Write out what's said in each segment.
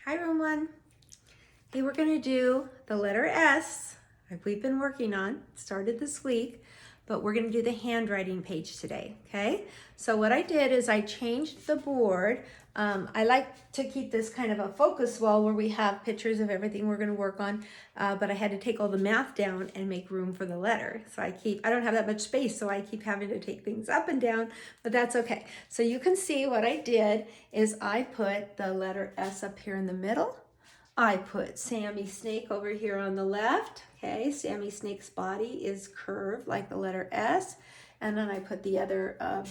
Hi, room one. Hey, we're gonna do the letter S, like we've been working on, started this week, but we're gonna do the handwriting page today, okay? So what I did is I changed the board. I like to keep this kind of a focus wall where we have pictures of everything we're gonna work on, but I had to take all the math down and make room for the letter. So I don't have that much space, so I keep having to take things up and down, but that's okay. So you can see what I did is I put the letter S up here in the middle. I put Sammy Snake over here on the left. Okay, Sammy Snake's body is curved like the letter S. And then I put the other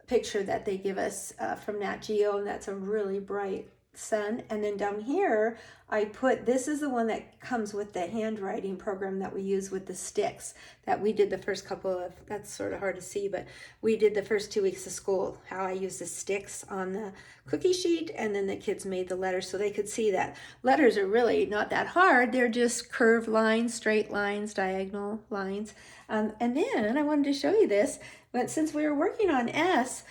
picture that they give us from Nat Geo, and that's a really bright sun. And then down here, I put, this is the one that comes with the handwriting program that we use with the sticks that we did the first couple of, that's sort of hard to see, but we did the first 2 weeks of school, how I used the sticks on the cookie sheet, and then the kids made the letters so they could see that letters are really not that hard. They're just curved lines, straight lines, diagonal lines. And then I wanted to show you this. But since we were working on S,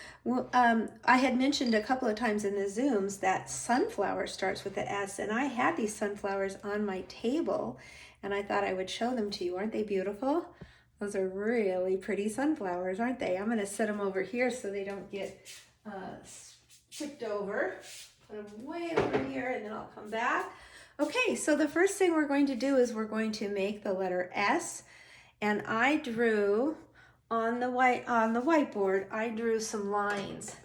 I had mentioned a couple of times in the Zooms that sunflower starts with the S, and I had these sunflowers on my table, and I thought I would show them to you. Aren't they beautiful? Those are really pretty sunflowers, aren't they? I'm going to set them over here so they don't get tipped over. Put them way over here, and then I'll come back. Okay, so the first thing we're going to do is we're going to make the letter S, and I drew on the whiteboard, I drew some lines.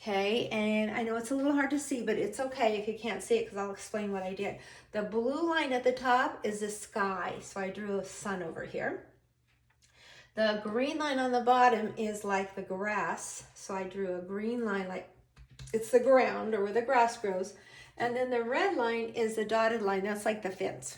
Okay, and I know it's a little hard to see, but it's okay if you can't see it because I'll explain what I did. The blue line at the top is the sky, so I drew a sun over here. The green line on the bottom is like the grass, so I drew a green line like it's the ground or where the grass grows. And then the red line is the dotted line, that's like the fence.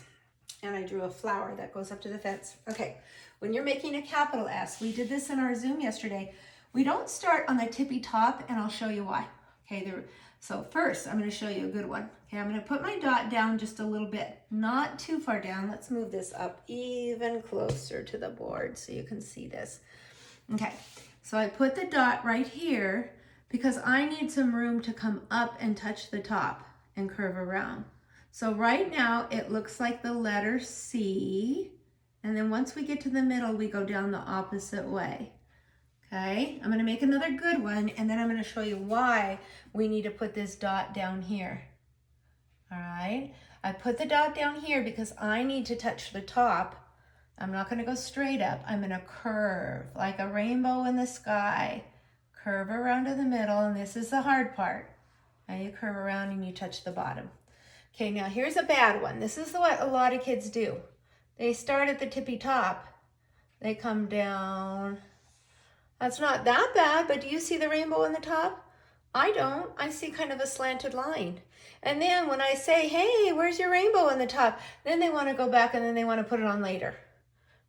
And I drew a flower that goes up to the fence. Okay, when you're making a capital S, we did this in our Zoom yesterday. We don't start on the tippy top, and I'll show you why. Okay, so first I'm going to show you a good one. Okay, I'm going to put my dot down just a little bit, not too far down. Let's move this up even closer to the board so you can see this. Okay, so I put the dot right here because I need some room to come up and touch the top and curve around. So right now it looks like the letter C, and then once we get to the middle, we go down the opposite way. Okay, I'm gonna make another good one, and then I'm gonna show you why we need to put this dot down here. All right, I put the dot down here because I need to touch the top. I'm not gonna go straight up, I'm gonna curve like a rainbow in the sky. Curve around to the middle, and this is the hard part. Now you curve around and you touch the bottom. Okay, now here's a bad one. This is what a lot of kids do. They start at the tippy top. They come down. That's not that bad, but do you see the rainbow in the top? I don't. I see kind of a slanted line. And then when I say, hey, where's your rainbow in the top? Then they want to go back and then they want to put it on later.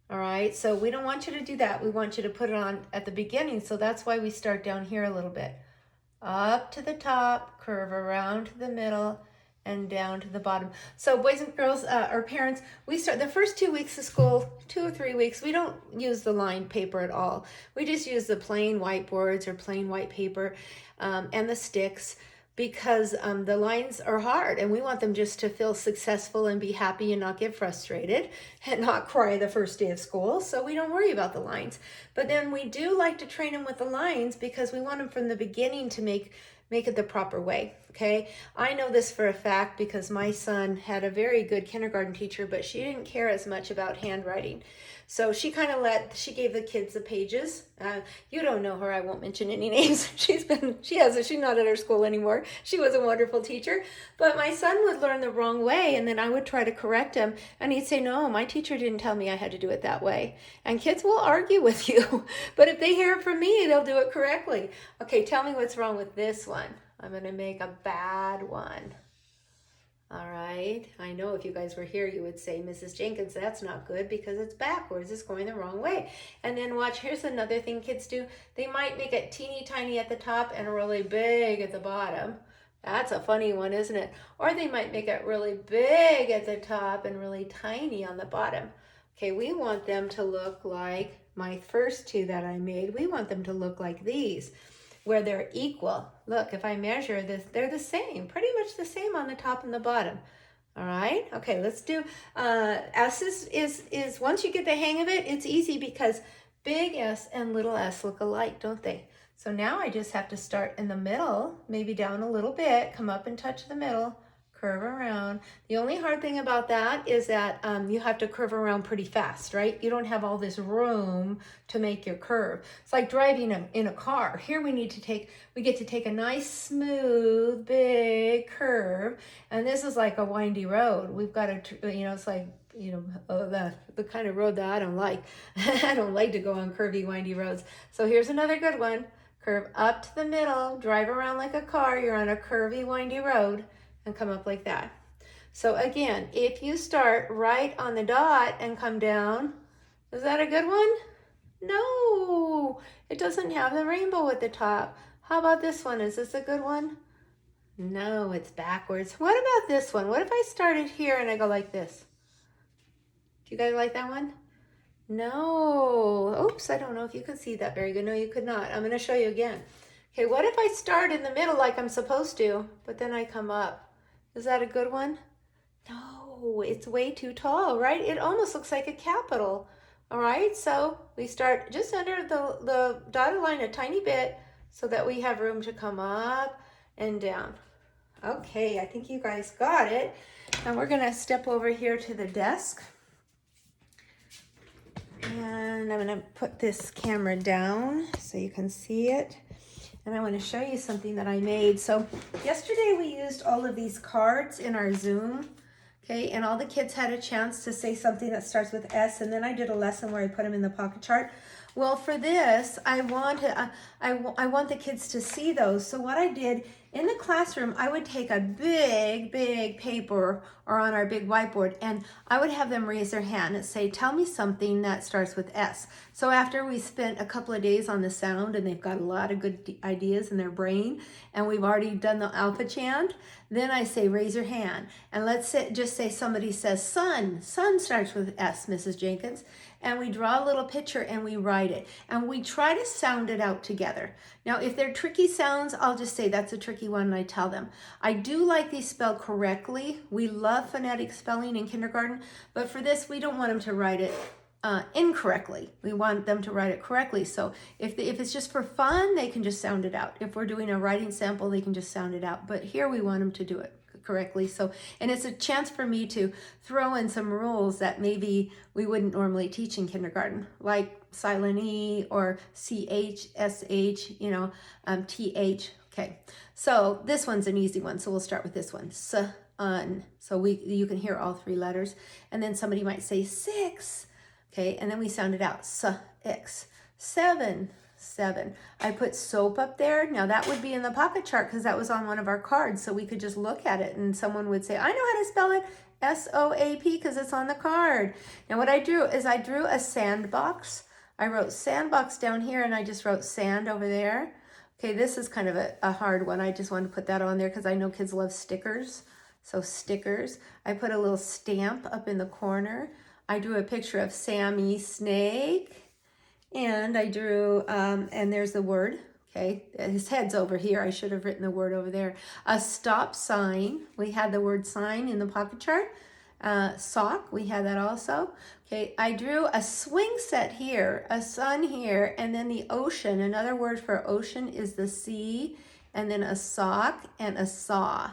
All right, so we don't want you to do that. We want you to put it on at the beginning. So that's why we start down here a little bit. Up to the top, curve around to the middle, and down to the bottom. So boys and girls, or parents, we start the first 2 weeks of school, 2 or 3 weeks, we don't use the lined paper at all. We just use the plain whiteboards or plain white paper and the sticks because the lines are hard and we want them just to feel successful and be happy and not get frustrated and not cry the first day of school. So we don't worry about the lines. But then we do like to train them with the lines because we want them from the beginning to make it the proper way, okay? I know this for a fact because my son had a very good kindergarten teacher, but she didn't care as much about handwriting. So she kind of gave the kids the pages. You don't know her, I won't mention any names. She's not at our school anymore. She was a wonderful teacher, but my son would learn the wrong way and then I would try to correct him and he'd say, no, my teacher didn't tell me I had to do it that way. And kids will argue with you, but if they hear it from me, they'll do it correctly. Okay, tell me what's wrong with this one. I'm gonna make a bad one. All right, I know if you guys were here, you would say, Mrs. Jenkins, that's not good because it's backwards, it's going the wrong way. And then watch, here's another thing kids do. They might make it teeny tiny at the top and really big at the bottom. That's a funny one, isn't it? Or they might make it really big at the top and really tiny on the bottom. Okay, we want them to look like my first two that I made. We want them to look like these. where they're equal. Look, if I measure this, they're the same, pretty much the same on the top and the bottom. All right, okay, let's do, S is once you get the hang of it, it's easy because big S and little s look alike, don't they? So now I just have to start in the middle, maybe down a little bit, come up and touch the middle, curve around. The only hard thing about that is that you have to curve around pretty fast, right? You don't have all this room to make your curve. It's like driving in a car. Here we get to take a nice, smooth, big curve. And this is like a windy road. We've got to, it's like, the kind of road that I don't like. I don't like to go on curvy, windy roads. So here's another good one. Curve up to the middle, drive around like a car. You're on a curvy, windy road. And come up like that. So again, if you start right on the dot and come down, is that a good one? No, it doesn't have the rainbow at the top. How about this one? Is this a good one? No, it's backwards. What about this one? What if I started here and I go like this? Do you guys like that one? No. Oops, I don't know if you could see that very good. No, you could not. I'm going to show you again. Okay, what if I start in the middle like I'm supposed to, but then I come up? Is that a good one? No, it's way too tall, right? It almost looks like a capital. All right, so we start just under the dotted line a tiny bit so that we have room to come up and down. Okay, I think you guys got it. Now we're gonna step over here to the desk. And I'm gonna put this camera down so you can see it. And I want to show you something that I made. So yesterday we used all of these cards in our Zoom, okay? And all the kids had a chance to say something that starts with S, and then I did a lesson where I put them in the pocket chart. Well, for this, I want the kids to see those. So what I did in the classroom, I would take a big paper or on our big whiteboard, and I would have them raise their hand and say, tell me something that starts with S. So after we spent a couple of days on the sound, and they've got a lot of good ideas in their brain, and we've already done the alpha chant, then I say, raise your hand. And just say somebody says, sun. Sun starts with S, Mrs. Jenkins. And we draw a little picture and we write it. And we try to sound it out together. Now, if they're tricky sounds, I'll just say that's a tricky one and I tell them. I do like these spelled correctly. We love phonetic spelling in kindergarten, but for this, we don't want them to write it incorrectly. We want them to write it correctly. So if it's just for fun, they can just sound it out. If we're doing a writing sample, they can just sound it out. But here we want them to do it correctly. So, and it's a chance for me to throw in some rules that maybe we wouldn't normally teach in kindergarten, like silent E or CH, SH, TH. Okay, so this one's an easy one. So we'll start with this one, sun. So you can hear all three letters. And then somebody might say 6. Okay, and then we sound it out, S-X, 7. I put soap up there. Now that would be in the pocket chart because that was on one of our cards. So we could just look at it and someone would say, I know how to spell it, S-O-A-P, because it's on the card. Now what I drew is I drew a sandbox. I wrote sandbox down here and I just wrote sand over there. Okay, this is kind of a hard one. I just wanted to put that on there because I know kids love stickers. So stickers. I put a little stamp up in the corner. I drew a picture of Sammy Snake. And I drew, and there's the word, okay? His head's over here. I should have written the word over there. A stop sign. We had the word sign in the pocket chart. Sock, we had that also. Okay, I drew a swing set here, a sun here, and then the ocean. Another word for ocean is the sea, and then a sock and a saw.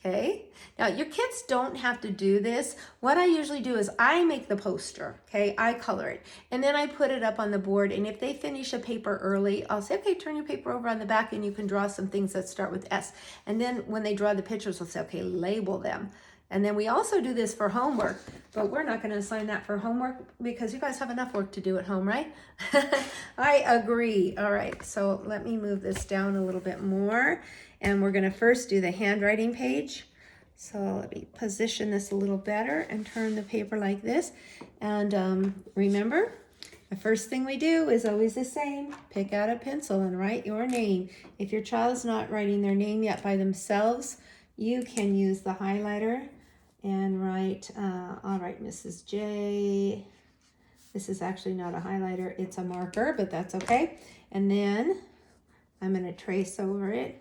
Okay, now your kids don't have to do this. What I usually do is I make the poster, okay? I color it, and then I put it up on the board, and if they finish a paper early, I'll say, okay, turn your paper over on the back, and you can draw some things that start with S. And then when they draw the pictures, we'll say, okay, label them. And then we also do this for homework, but we're not gonna assign that for homework because you guys have enough work to do at home, right? I agree. All right, so let me move this down a little bit more. And we're gonna first do the handwriting page. So let me position this a little better and turn the paper like this. And remember, the first thing we do is always the same. Pick out a pencil and write your name. If your child's not writing their name yet by themselves, you can use the highlighter and write, all right, Mrs. J. This is actually not a highlighter, it's a marker, but that's okay. And then I'm going to trace over it.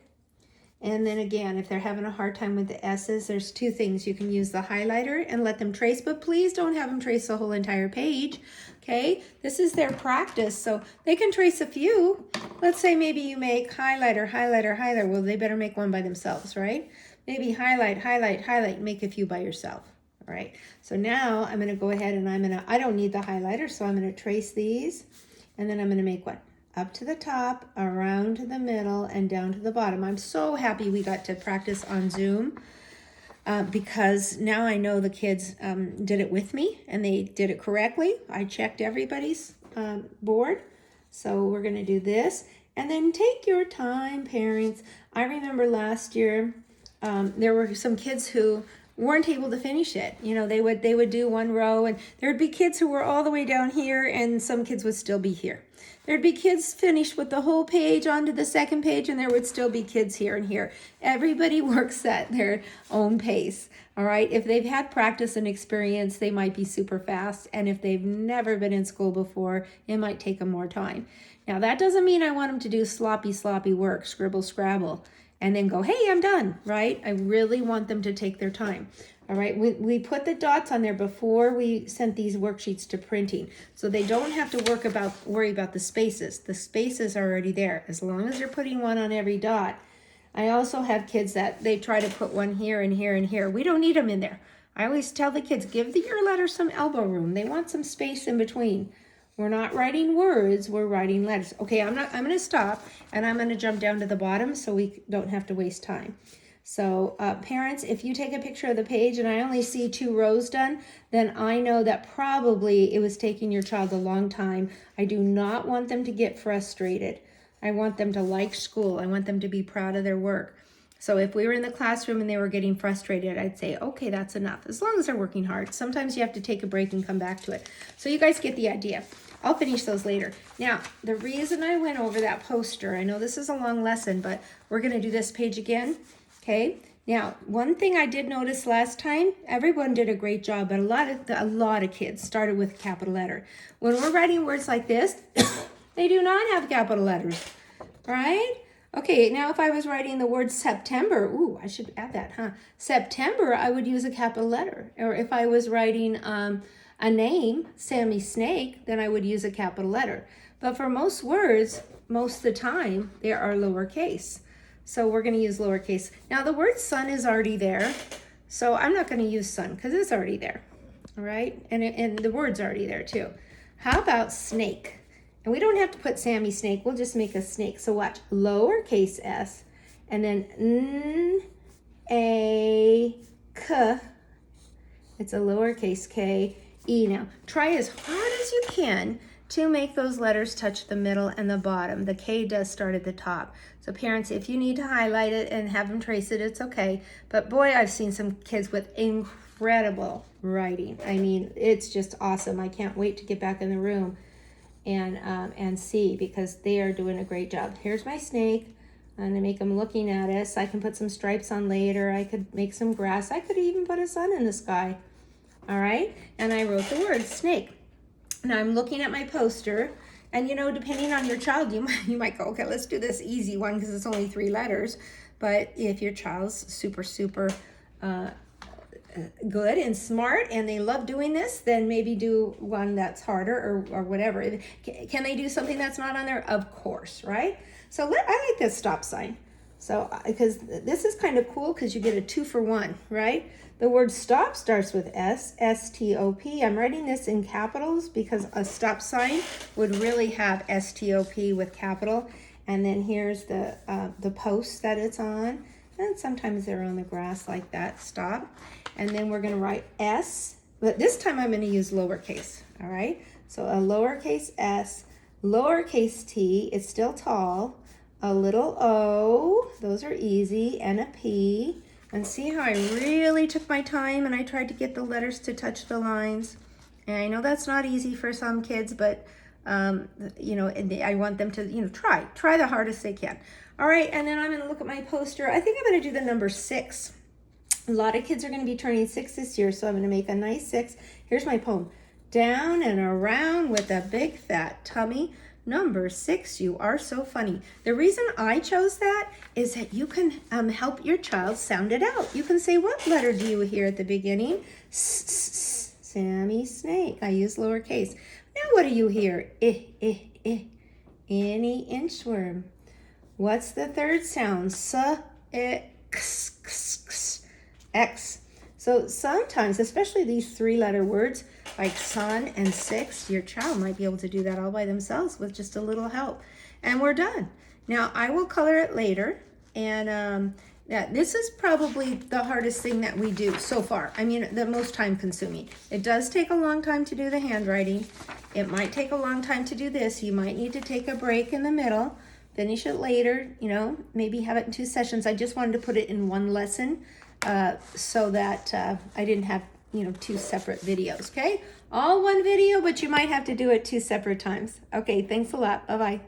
And then again, if they're having a hard time with the S's, there's two things. You can use the highlighter and let them trace, but please don't have them trace the whole entire page, okay? This is their practice, so they can trace a few. Let's say maybe you make highlighter, highlighter, highlighter. Well, they better make one by themselves, right? Maybe highlight, highlight, highlight, make a few by yourself, all right? So now I'm gonna go ahead and I don't need the highlighter, so I'm gonna trace these, and then I'm gonna make what? Up to the top, around to the middle, and down to the bottom. I'm so happy we got to practice on Zoom because now I know the kids did it with me and they did it correctly. I checked everybody's board. So we're gonna do this. And then take your time, parents. I remember last year, there were some kids who weren't able to finish it. You know, they would do one row and there'd be kids who were all the way down here and some kids would still be here. There'd be kids finished with the whole page onto the second page and there would still be kids here and here. Everybody works at their own pace, all right? If they've had practice and experience, they might be super fast. And if they've never been in school before, it might take them more time. Now, that doesn't mean I want them to do sloppy work, scribble, scrabble, and then go, hey, I'm done, right? I really want them to take their time. All right, we put the dots on there before we sent these worksheets to printing. So they don't have to worry about the spaces. The spaces are already there. As long as you're putting one on every dot. I also have kids that they try to put one here and here and here. We don't need them in there. I always tell the kids, give your letters some elbow room. They want some space in between. We're not writing words, we're writing letters. Okay, I'm gonna stop and I'm gonna jump down to the bottom so we don't have to waste time. So parents, if you take a picture of the page and I only see 2 rows done, then I know that probably it was taking your child a long time. I do not want them to get frustrated. I want them to like school. I want them to be proud of their work. So if we were in the classroom and they were getting frustrated, I'd say, okay, that's enough, as long as they're working hard. Sometimes you have to take a break and come back to it. So you guys get the idea. I'll finish those later. Now, the reason I went over that poster, I know this is a long lesson, but we're gonna do this page again. Okay, now one thing I did notice last time, everyone did a great job, but a lot of kids started with a capital letter. When we're writing words like this, they do not have capital letters, right? Okay, now if I was writing the word September, ooh, I should add that, huh? September, I would use a capital letter. Or if I was writing a name, Sammy Snake, then I would use a capital letter. But for most words, most of the time, they are lowercase. So we're going to use lowercase. Now the word sun is already there, so I'm not going to use sun because it's already there, all right? And the word's already there too. How about snake? And we don't have to put Sammy Snake, we'll just make a snake. So watch, lowercase s, and then n-a-k. It's a lowercase k, e. Now try as hard as you can to make those letters touch the middle and the bottom. The K does start at the top. So parents, if you need to highlight it and have them trace it, it's okay. But boy, I've seen some kids with incredible writing. I mean, it's just awesome. I can't wait to get back in the room and see, because they are doing a great job. Here's my snake. I'm gonna make them looking at us. I can put some stripes on later. I could make some grass. I could even put a sun in the sky. All right, and I wrote the word snake. Now I'm looking at my poster, and you know, depending on your child, you might go, okay, let's do this easy one because it's only 3 letters. But if your child's super good and smart and they love doing this, then maybe do one that's harder or whatever. Can they do something that's not on there? Of course, right? So I like this stop sign. So because this is kind of cool because you get a 2 for 1, right? The word stop starts with S, S-T-O-P. I'm writing this in capitals because a stop sign would really have S-T-O-P with capital. And then here's the post that it's on. And sometimes they're on the grass like that, stop. And then we're gonna write S, but this time I'm gonna use lowercase, all right? So a lowercase s, lowercase t, it's still tall, a little o, those are easy, and a p. And see how I really took my time and I tried to get the letters to touch the lines. And I know that's not easy for some kids, but you know, I want them to, you know, try the hardest they can. All right, and then I'm gonna look at my poster. I think I'm gonna do the number 6. A lot of kids are gonna be turning 6 this year, so I'm gonna make a nice 6. Here's my poem. Down and around with a big fat tummy, Number 6, you are so funny. The reason I chose that is that you can help your child sound it out. You can say, what letter do you hear at the beginning? Sammy Snake. I use lowercase. Now what do you hear? Any inchworm. What's the third sound? X. So sometimes, especially these 3-letter words like sun and 6, your child might be able to do that all by themselves with just a little help. And we're done. Now I will color it later, and this is probably the hardest thing that we do so far. I mean, the most time consuming. It does take a long time to do the handwriting. It might take a long time to do this. You might need to take a break in the middle, finish it later, you know, maybe have it in 2 sessions. I just wanted to put it in one lesson so that I didn't have, you know, 2 separate videos, okay? All one video, but you might have to do it 2 separate times. Okay, thanks a lot. Bye-bye.